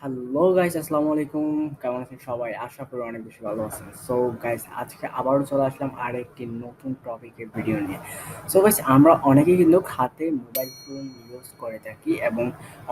Hello guys, আসসালামু আলাইকুম। কেমন আছেন সবাই? আশা করি অনেক বেশি ভালো আছেন। সো গাইস, আজকে আবারও চলে আসলাম আরেকটি নতুন টপিকের ভিডিও নিয়ে। সো গাইস, আমরা অনেকেই কিন্তু হাতে মোবাইল ফোন ইউজ করে থাকি এবং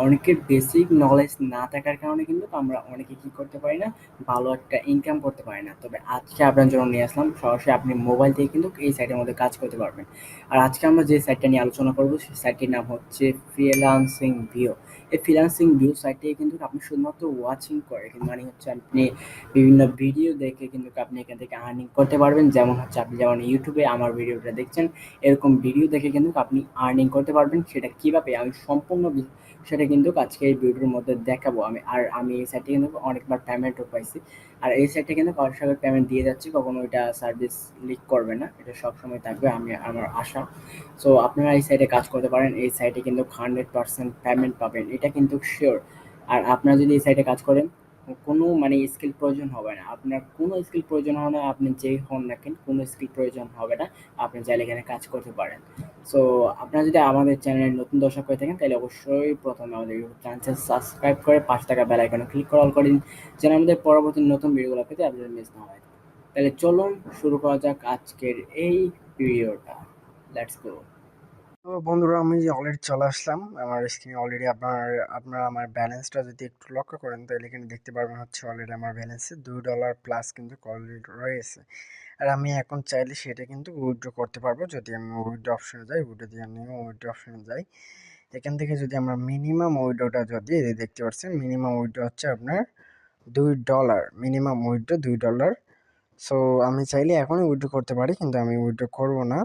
অনেকের বেসিক নলেজ না থাকার কারণে কিন্তু আমরা অনেকে কি করতে পারি না, ভালো একটা ইনকাম করতে পারি না। তবে আজকে আপনার জন্য নিয়ে আসলাম সরাসরি আপনি মোবাইল থেকে কিন্তু এই সাইটের মধ্যে কাজ করতে পারবেন। আর আজকে আমরা যে সাইটটা নিয়ে আলোচনা করবো সেই সাইটটির নাম হচ্ছে ফ্রিল্যান্সিং ভিউ। এই ফ্রিল্যান্সিং ভিউ সাইট থেকে কিন্তু আপনি শুধুমাত্র ওয়াচিং করে কিন্তু মানে হচ্ছে আপনি বিভিন্ন ভিডিও দেখে কিন্তু আপনি এখান থেকে আর্নিং করতে পারবেন। যেমন হচ্ছে আপনি যেমন ইউটিউবে আমার ভিডিওটা দেখছেন, এরকম ভিডিও দেখে কিন্তু আপনি আর্নিং করতে পারবেন। সেটা কিভাবে আমি সম্পূর্ণ সেটা কিন্তু আজকে এই ভিডিওর মধ্যে দেখাবো। আমি এই সাইটে কিন্তু অনেকবার পেমেন্টও পাইছি। আর এই সাইটে কিন্তু কারোর সাথে পেমেন্ট দিয়ে যাচ্ছি, কখনো এটা সার্ভিস লিক করবে না, এটা সবসময় থাকবে, আমার আশা। সো আপনারা এই সাইটে কাজ করতে পারেন। এই সাইটে কিন্তু 100% পেমেন্ট পাবেন, এটা কিন্তু শিওর। আর আপনারা যদি এই সাইটে কাজ করেন, কোনো মানে স্কিল প্রয়োজন হবে না, আপনার কোনো স্কিল প্রয়োজন হবে না, আপনি যেই হন না কেন কোনো স্কিল প্রয়োজন হবে না, আপনি চাইলে এখানে কাজ করতে পারেন। সো আপনারা যদি আমাদের চ্যানেলের নতুন দর্শক হয়ে থাকেন তাহলে অবশ্যই প্রথমে আমাদের ইউটিউব চ্যানেলটা সাবস্ক্রাইব করে পাশে থাকা বেল আইকনে ক্লিক করে অল করে দিন, যেন আমাদের পরবর্তী নতুন ভিডিওগুলো পেতে আপনাদের মিস না হয়। তাহলে চলুন শুরু করা যাক আজকের এই ভিডিওটা। Let's go. তো বন্ধুরা, আমি যে অলরেডি চলে আসলাম আমার স্ক্রিনে। অলরেডি আপনারা আমার ব্যালেন্সটা যদি একটু লক্ষ্য করেন তাহলে এখানে দেখতে পারবেন হচ্ছে অলরেডি আমার ব্যালেন্সে $2 প্লাস কিন্তু অলরেডি রয়েছে। আর আমি এখন চাইলে সেটা কিন্তু উইথড্র করতে পারবো। যদি আমি উইথড্র অপশনে যাই, উইথড্র দিয়ে আমি উইথড্র অপশনে যাই, এখান থেকে যদি আমরা মিনিমাম উইথড্রটা যদি এই যে দেখতে পাচ্ছেন, মিনিমাম উইথড্র হচ্ছে আপনার $2, মিনিমাম উইথড্র $2। সো আমি চাইলে এখনই উইথড্র করতে পারি, কিন্তু আমি উইথড্র করব না।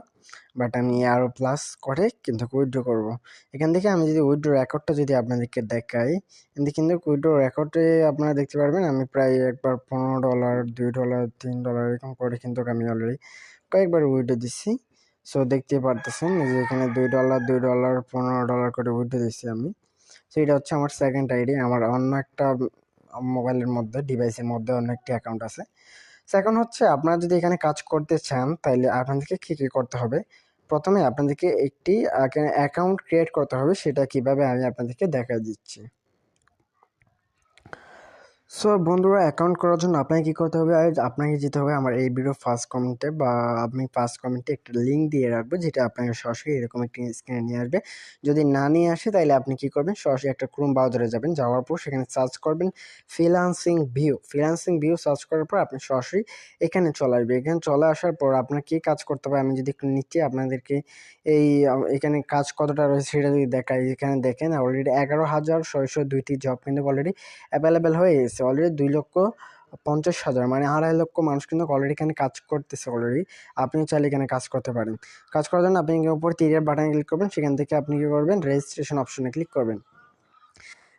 বাট আমি আরও প্লাস করে কিন্তু উইথড্র করব। এখান থেকে আমি যদি উইথড্র রেকর্ডটা যদি আপনাদেরকে দেখাই, এখানে কিন্তু উইথড্র রেকর্ডে আপনারা দেখতে পারবেন আমি প্রায় একবার $15, $2, $3 এরকম করে কিন্তু আমি অলরেডি কয়েকবার উইথড্র দিচ্ছি। সো দেখতে পারতেছেন যে এখানে $2, $2, $15 করে উইথড্র দিচ্ছি আমি। সো এটা হচ্ছে আমার সেকেন্ড আইডি। আমার অন্য একটা মোবাইলের মধ্যে, ডিভাইসের মধ্যে অন্য একটি অ্যাকাউন্ট আছে। সেকেন্ড হচ্ছে, আপনারা যদি এখানে কাজ করতে চান তাহলে আপনাদেরকে কী কী করতে হবে। প্রথমে আপনাদেরকে একটি অ্যাকাউন্ট ক্রিয়েট করতে হবে। সেটা কিভাবে আমি আপনাদেরকে দেখা দিচ্ছি। সো বন্ধুরা, অ্যাকাউন্ট করার জন্য আপনাকে কী করতে হবে, আর আপনাকে যেতে হবে আমার এই ভিডিও ফার্স্ট কমেন্টে, বা আমি ফার্স্ট কমেন্টে একটা লিঙ্ক দিয়ে রাখবো, যেটা আপনাকে সরাসরি এরকম একটি স্ক্রিনে নিয়ে আসবে। যদি না নিয়ে আসে তাহলে আপনি কী করবেন, সরাসরি একটা ক্রোম ব্রাউজারে যাবেন, যাওয়ার পর সেখানে সার্চ করবেন freelancing view. Freelancing view search করার পর আপনি সরাসরি এখানে চলে আসবে। এখানে চলে আসার পর আপনার কী কাজ করতে হবে, আমি যদি একটু নিচে আপনাদেরকে এই এখানে কাজ কতটা রয়েছে সেটা যদি দেখাই, এখানে দেখেন অলরেডি 11,602টি জব কিন্তু অলরেডি অ্যাভেলেবেল হয়ে গেছে। অলরেডি 2,50,000 মানে 2.5 লক্ষ মানুষ কিন্তু অলরেডি এখানে কাজ করতেছে অলরেডি। আপনিও চাইলে এখানে কাজ করতে পারেন। কাজ করার জন্য আপনি উপর তীরের বাটনে ক্লিক করবেন, সেখান থেকে আপনি কী করবেন, রেজিস্ট্রেশন অপশনে ক্লিক করবেন।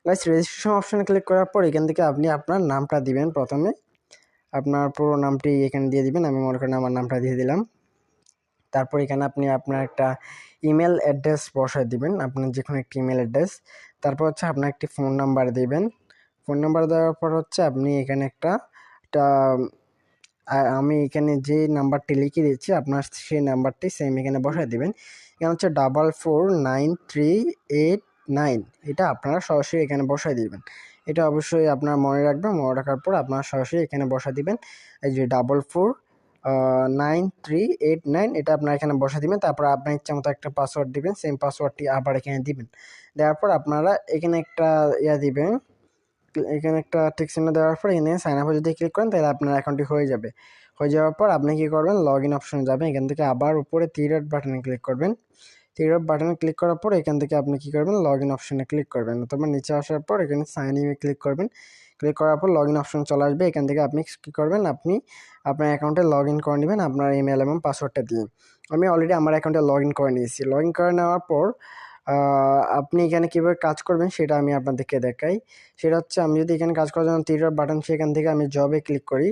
গাইস, রেজিস্ট্রেশন অপশনে ক্লিক করার পর এখান থেকে আপনি আপনার নামটা দিবেন। প্রথমে আপনার পুরো নামটি এখানে দিয়ে দিবেন। আমি মনে করেন আমার নামটা দিয়ে দিলাম। তারপর এখানে আপনি আপনার একটা ইমেল অ্যাড্রেস বসায় দিবেন, আপনার যে কোনো একটি ইমেল অ্যাড্রেস। তারপর হচ্ছে আপনার একটি ফোন নাম্বার দিবেন। ফোন নাম্বার দেওয়ার পর হচ্ছে আপনি এখানে একটা আমি এখানে যে নাম্বারটি লিখে দিচ্ছি আপনার সেই নাম্বারটি সেম এখানে বসায় দিবেন। এখানে হচ্ছে 449389, এটা আপনারা সরাসরি এখানে বসায় দিবেন। এটা অবশ্যই আপনারা মনে রাখবেন। মনে রাখার পর আপনারা সরাসরি এখানে বসা দিবেন। এই যে 449389, এটা আপনারা এখানে বসা দিবেন। তারপর আপনার ইচ্ছা মতো একটা পাসওয়ার্ড দিবেন, সেম পাসওয়ার্ডটি আবার এখানে দিবেন। দেওয়ার পর আপনারা এখানে একটা দিবেন, এখানে একটা টিক চিহ্ন দেওয়ার পর এখানে সাইন আপে যদি ক্লিক করেন তাহলে আপনার অ্যাকাউন্টটি হয়ে যাবে। হয়ে যাওয়ার পর আপনি কী করবেন, লগ ইন অপশনে যাবেন। এখান থেকে আবার উপরে থ্রি ডট বাটনে ক্লিক করবেন। থ্রি ডট বাটনে ক্লিক করার পর এখান থেকে আপনি কী করবেন, লগ ইন অপশনে ক্লিক করবেন। অথবা নিচে আসার পর এখানে সাইন ইনে ক্লিক করবেন। ক্লিক করার পর লগ ইন অপশন চলে আসবে। এখান থেকে আপনি কী করবেন, আপনি আপনার অ্যাকাউন্টে লগ ইন করে নেবেন আপনার ইমেল এবং পাসওয়ার্ডটা দিয়ে। আমি অলরেডি আমার অ্যাকাউন্টে লগ ইন করে নিয়েছি। লগ ইন করে নেওয়ার পর আপনি এখানে কীভাবে কাজ করবেন সেটা আমি আপনাদেরকে দেখাই। সেটা হচ্ছে, আমি যদি এখানে কাজ করার জন্য থ্রি ডট বাটন, সেখান থেকে আমি জবে ক্লিক করি।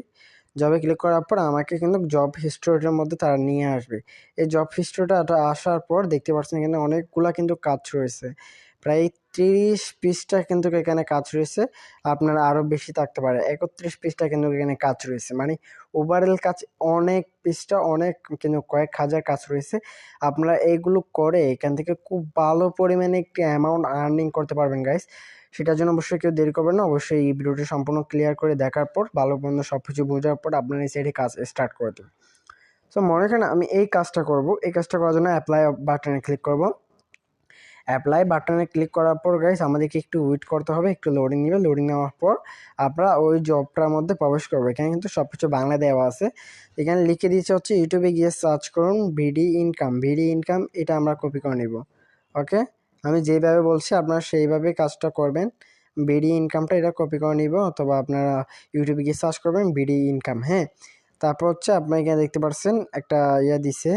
জবে ক্লিক করার পর আমাকে কিন্তু জব হিস্টোরিটার মধ্যে তারা নিয়ে আসবে। এই জব হিস্টোরিটা আসার পর দেখতে পাচ্ছেন এখানে অনেকগুলা কিন্তু কাজ রয়েছে। প্রায় 30 পৃষ্ঠা কিন্তু এখানে কাজ রয়েছে। আপনার আরও বেশি থাকতে পারে, 31 পৃষ্ঠা কিন্তু এখানে কাজ রয়েছে। মানে ওভারঅল কাজ অনেক পৃষ্ঠা, অনেক কিন্তু কয়েক হাজার কাজ রয়েছে। আপনারা এইগুলো করে এখান থেকে খুব ভালো পরিমাণে একটি অ্যামাউন্ট আর্নিং করতে পারবেন গাইস। সেটার জন্য অবশ্যই কেউ দেরি করবেন না, অবশ্যই এই ভিডিওটি সম্পূর্ণ ক্লিয়ার করে দেখার পর ভালো মন্দ সব কিছু বোঝার পর আপনার এই সাইডে কাজ স্টার্ট করে দেবেন। সো মনে করেন আমি এই কাজটা করব, এই কাজটা করার জন্য অ্যাপ্লাই বাটনে ক্লিক করব। অ্যাপ্লাই বাটনে ক্লিক করার পর গাইস আমাদেরকে একটু ওয়েট করতে হবে, একটু লোডিং নেবে। লোডিং নেওয়ার পর আমরা ওই জবটার মধ্যে প্রবেশ করবো। এখানে কিন্তু সব কিছু বাংলা দেওয়া আছে। এখানে লিখে দিয়েছে হচ্ছে ইউটিউবে গিয়ে সার্চ করুন ভিডি ইনকাম। ভিডি ইনকাম এটা আমরা কপি করে নিব। ওকে, আমি যেভাবে বলছি আপনারা সেইভাবে কাজটা করবেন। ভিডি ইনকামটা এটা কপি করে নিব, অথবা আপনারা ইউটিউবে গিয়ে সার্চ করবেন ভিডি ইনকাম। হ্যাঁ, তারপর হচ্ছে আপনার এখানে দেখতে পাচ্ছেন একটা ইয়া দিছে,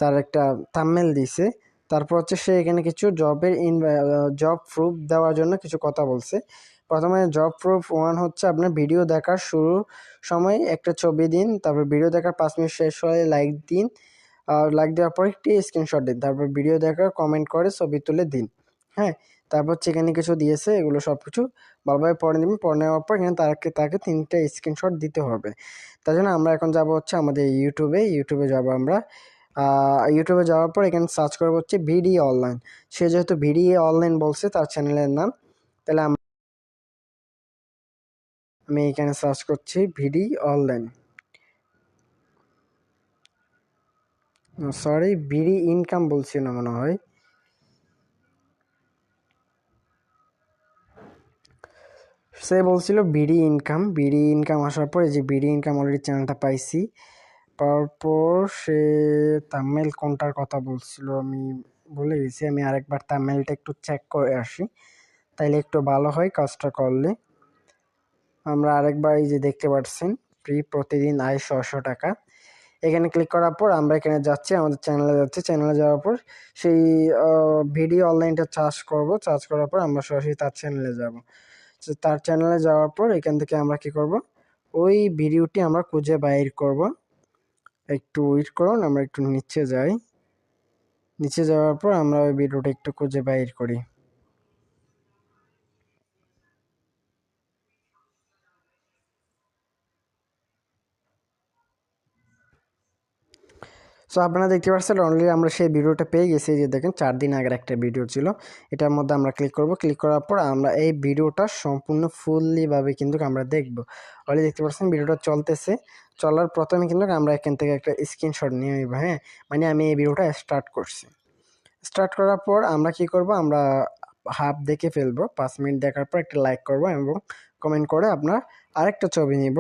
তার একটা থাম্বনেল দিছে। তারপর হচ্ছে সে এখানে কিছু জব প্রুফ দেওয়ার জন্য কিছু কথা বলছে। প্রথমে জব প্রুফ 1 হচ্ছে আপনার ভিডিও দেখার শুরুর সময় একটা ছবি দিন, তারপর ভিডিও দেখার 5 মিনিট শেষ হলে লাইক দিন, লাইক দেওয়ার পর একটি স্ক্রিনশট দিন, তারপর ভিডিও দেখার কমেন্ট করে ছবি তুলে দিন। হ্যাঁ, তারপর হচ্ছে এখানে কিছু দিয়েছে, এগুলো সব কিছু ভালোভাবে পড়ে নেবেন। পড়ে নেওয়ার পর এখানে তাকে 3টা স্ক্রিনশট দিতে হবে। তার জন্য আমরা এখন যাব হচ্ছে আমাদের ইউটিউবে যাব আমরা। ইউটিউবে যাওয়ার পর এখানে সার্চ করবো হচ্ছে ভিডি অনলাইন। সে যেহেতু ভিডি অনলাইন বলছে তার চ্যানেলের নাম, তাহলে আমি এখানে সার্চ করছি ভিডি অনলাইন, সরি ভিডি ইনকাম বলছি না মনে হয়। সে বলছিল বিডি ইনকাম। বিডি ইনকাম আসার পর এই যে বিডি ইনকাম অলরেডি চ্যানেলটা পাইছি। পাওয়ার পর সে তামিল কোনটার কথা বলছিল আমি ভুলে গেছি। আমি আরেকবার তামিলটা একটু চেক করে আসি, তাইলে একটু ভালো হয় কাজটা করলে। আমরা আরেকবার এই যে দেখতে পাচ্ছেন প্রতিদিন আয় 600 টাকা। এখানে ক্লিক করার পর আমরা এখানে যাচ্ছি, আমাদের চ্যানেলে যাচ্ছি। চ্যানেলে যাওয়ার পর সেই ভিডিও অনলাইনটা চার্জ করব। চার্জ করার পর আমরা সরাসরি তার চ্যানেলে যাব। তো তার চ্যানেলে যাওয়ার পর এখান থেকে আমরা কি করব, ওই ভিডিওটি আমরা খুঁজে বাইর করব। একটু ওয়েট করুন, আমরা একটু নিচে যাই। নিচে যাওয়ার পর আমরা ওই ভিডিওটা একটু খুঁজে বাইর করি। সো আপনারা দেখতে পাচ্ছেন অলরেডি আমরা সেই ভিডিওটা পেয়ে গেছি। যে দেখেন 4 দিন আগের একটা ভিডিও ছিল, এটার মধ্যে আমরা ক্লিক করব। ক্লিক করার পর আমরা এই ভিডিওটা সম্পূর্ণ ফুললিভাবে কিন্তু আমরা দেখব। অলরেডি দেখতে পাচ্ছেন ভিডিওটা চলতেছে। চলার প্রথমে কিন্তু আমরা এখান থেকে একটা স্ক্রিনশট নিয়ে নিব। হ্যাঁ, মানে আমি এই ভিডিওটা স্টার্ট করছি। স্টার্ট করার পর আমরা কি করব, আমরা হাফ দেখে ফেলবো। 5 মিনিট দেখার পর একটা লাইক করব এবং কমেন্ট করে আপনার আরেকটা ছবি নিব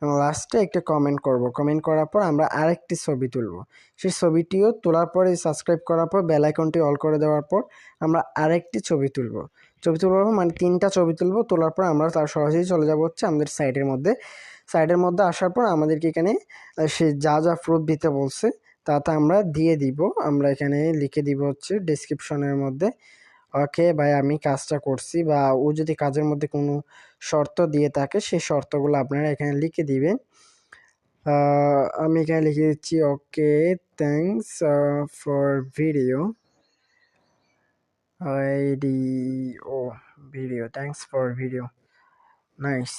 এবং লাস্টে একটা কমেন্ট করব। কমেন্ট করার পর আমরা আরেকটি ছবি তুলব। সেই ছবিটিও তোলার পরে সাবস্ক্রাইব করার পর বেল আইকনটি অল করে দেওয়ার পর আমরা আরেকটি ছবি তুলব। ছবি তুলব মানে 3টা ছবি তুলব। তোলার পর আমরা তার সরাসরি চলে যাব হচ্ছে আমাদের সাইটের মধ্যে। সাইটের মধ্যে আসার পর আমাদেরকে এখানে সে যা যা প্রুফ দিতে বলছে তা আমরা দিয়ে দিব। আমরা এখানে লিখে দিব হচ্ছে ডেসক্রিপশনের মধ্যে, ওকে ভাই আমি কাজটা করছি, বা ও যদি কাজের মধ্যে কোনো শর্ত দিয়ে থাকে সেই শর্তগুলো আপনারা এখানে লিখে দিবেন। আমি এখানে লিখে দিচ্ছি ওকে থ্যাংকস ফর ভিডিও ও video thanks for video nice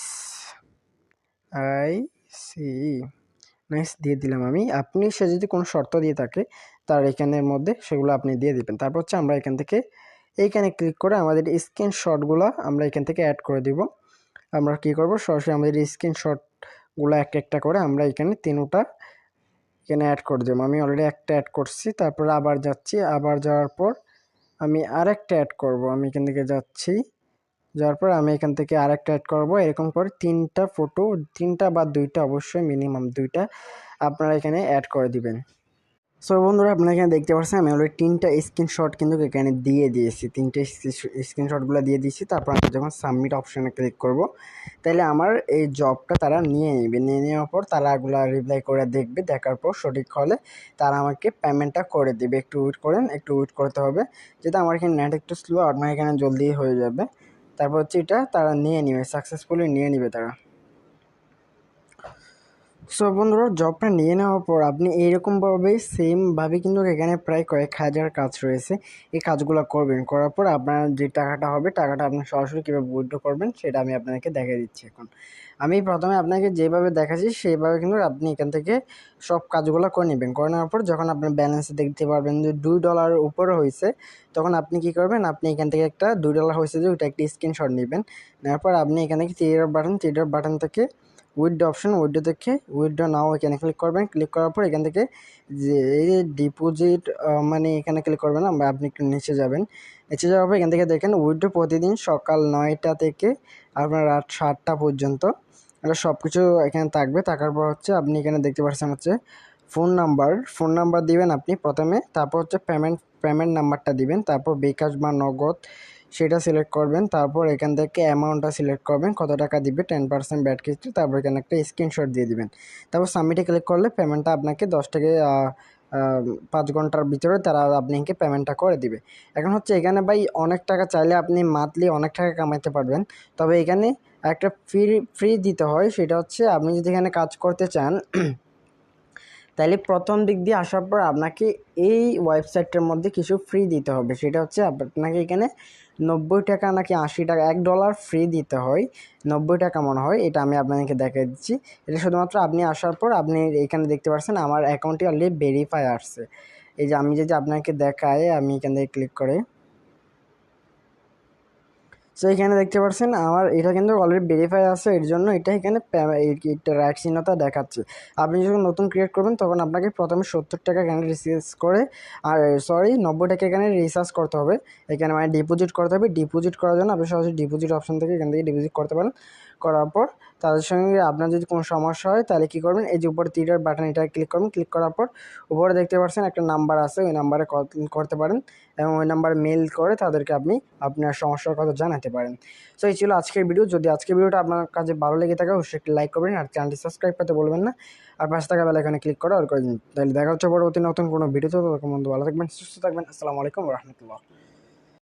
I see nice দিয়ে দিলাম আমি। আপনি সে যদি কোনো শর্ত দিয়ে থাকে তার এখানের মধ্যে সেগুলো আপনি দিয়ে দিবেন। তারপর হচ্ছে আমরা এখান থেকে এইখানে ক্লিক করে আমাদের স্ক্রিনশটগুলো আমরা এখান থেকে অ্যাড করে দিব। আমরা কি করব, সরাসরি আমাদের স্ক্রিনশটগুলো একটা একটা করে আমরা এখানে 3টা এখানে অ্যাড করে দেবো। আমি অলরেডি একটা অ্যাড করছি। তারপর আবার যাচ্ছি, আবার যাওয়ার পর আমি আরেকটা অ্যাড করব। আমি এখান থেকে যাচ্ছি, যাওয়ার পর আমি এখান থেকে আরেকটা অ্যাড করব। এরকম করে 3টা ফটো, 3টা বা 2টা, অবশ্যই মিনিমাম 2টা আপনারা এখানে অ্যাড করে দিবেন। সো বন্ধুরা আপনারা এখানে দেখতে পাচ্ছেন আমি অলরেডি 3টা স্ক্রিনশট কিন্তু এখানে দিয়ে দিয়েছি। 3টে স্ক্রিনশটগুলো দিয়ে দিয়েছি। তারপর আমি যখন সাবমিট অপশানে ক্লিক করব, তাহলে আমার এই জবটা তারা নিয়ে নেবে। নিয়ে নেওয়ার পর তারা এগুলো রিপ্লাই করে দেখবে। দেখার পর সঠিক হলে তারা আমাকে পেমেন্টটা করে দেবে। একটু ওয়েট করেন, একটু ওয়েট করতে হবে, যেহেতু আমার এখানে নেট একটু স্লো, আপনার এখানে জলদি হয়ে যাবে। তারপর হচ্ছে এটা তারা নিয়ে নেবে, সাকসেসফুলি নিয়ে নেবে তারা। সো বন্ধুরা, জবটা নিয়ে নেওয়ার পর আপনি এইরকমভাবে সেমভাবে কিন্তু এখানে প্রায় কয়েক হাজার কাজ রয়েছে। এই কাজগুলো করবেন, করার পর আপনার যে টাকাটা হবে টাকাটা আপনি সরাসরি কীভাবে উইথড্র করবেন সেটা আমি আপনাকে দেখিয়ে দিচ্ছি এখন। আমি প্রথমে আপনাকে যেভাবে দেখাচ্ছি সেইভাবে কিন্তু আপনি এখান থেকে সব কাজগুলো করে নেবেন। করে নেওয়ার পর যখন আপনার ব্যালেন্সে দেখতে পারবেন যে $2 উপরে হয়েছে, তখন আপনি কি করবেন, আপনি এখান থেকে একটা $2 হয়েছে যে ওইটা একটা স্ক্রিনশট নেবেন। নেওয়ার পর আপনি এখানে থ্রি ডট বাটন থেকে উইথড্র অপশন, উইথড্র থেকে উইথড্র নাও এখানে ক্লিক করবেন। ক্লিক করার পর এখান থেকে যে এই যে ডিপোজিট মানে এখানে ক্লিক করবেন না, আপনি একটু নিচে যাবেন। নিচে যাওয়ার পর এখান থেকে দেখেন উইথড্র প্রতিদিন সকাল 9টা থেকে আপনার রাত 7টা পর্যন্ত। এটা সব কিছু এখানে থাকবে। থাকার পর হচ্ছে আপনি এখানে দেখতে পাচ্ছেন হচ্ছে ফোন নাম্বার দিবেন আপনি প্রথমে, তারপর হচ্ছে পেমেন্ট নাম্বারটা দিবেন, তারপর বিকাশ বা নগদ সেটা সিলেক্ট করবেন। তারপর এখান থেকে অ্যামাউন্টটা সিলেক্ট করবেন, কত টাকা দিবে, 10% ব্যাট কিস্তি। তারপর এখানে একটা স্ক্রিনশট দিয়ে দিবেন। তারপর সাবমিটে ক্লিক করলে পেমেন্টটা আপনাকে 10 থেকে 5 ঘন্টার ভিতরে তারা আপনাকে পেমেন্টটা করে দিবে। এখন হচ্ছে এখানে ভাই অনেক টাকা চাইলে আপনি মান্থলি অনেক টাকা কামাইতে পারবেন। তবে এখানে একটা ফ্রি দিতে হয়, সেটা হচ্ছে আপনি যদি এখানে কাজ করতে চান তাইলে প্রথম দিক দিয়ে আসার পর আপনাকে এই ওয়েবসাইটটার মধ্যে কিছু ফ্রি দিতে হবে। সেটা হচ্ছে আপনাকে এখানে 90 টাকা নাকি 80 টাকা, $1 ফ্রি দিতে হয়। 90 টাকা মনে হয়, এটা আমি আপনাদেরকে দেখিয়ে দিচ্ছি। এটা শুধুমাত্র আপনি আসার পর আপনি এখানে দেখতে পাচ্ছেন আমার অ্যাকাউন্টটি অলরেডি ভেরিফাই আসছে। এই যে আমি যদি আপনাকে দেখাই, আমি এখান থেকে ক্লিক করে, সো এখানে দেখতে পাচ্ছেন আমার এটা কিন্তু অলরেডি ভেরিফাই আছে, এর জন্য এটা এখানে এটা রাইট চিহ্নটা দেখাচ্ছে। আপনি যখন নতুন ক্রিয়েট করবেন তখন আপনাকে প্রথমে 70 টাকা এখানে রিচার্জ করে, আর সরি 90 টাকা এখানে রিচার্জ করতে হবে। এখানে মানে ডিপোজিট করতে হবে। ডিপোজিট করার জন্য আপনি সরাসরি ডিপোজিট অপশন থেকে এখান থেকে ডিপোজিট করতে পারেন। করার পর তাদের সঙ্গে আপনার যদি কোনো সমস্যা হয় তাহলে কী করবেন, এই যে উপরে তীরের বাটন এটা ক্লিক করবেন। ক্লিক করার পর উপরে দেখতে পাচ্ছেন একটা নাম্বার আছে, ওই নাম্বারে কল করতে পারেন এবং ওই নাম্বারে মেল করে তাদেরকে আপনি আপনার সমস্যার কথা জানাতে পারেন। সো এই ছিল আজকের ভিডিও। যদি আজকের ভিডিওটা আপনার কাছে ভালো লেগে থাকে অবশ্যই একটি লাইক করবেন আর চ্যানেলটি সাবস্ক্রাইব করতে বলবেন না। আর পাশে থাকা বেল আইকনে ক্লিক করে অল করে দিন। তাহলে দেখা হচ্ছে পরবর্তী নতুন কোনো ভিডিওতে। ততক্ষণ পর্যন্ত ভালো থাকবেন, সুস্থ থাকবেন। আসসালামু আলাইকুম ওয়া রাহমাতুল্লাহ।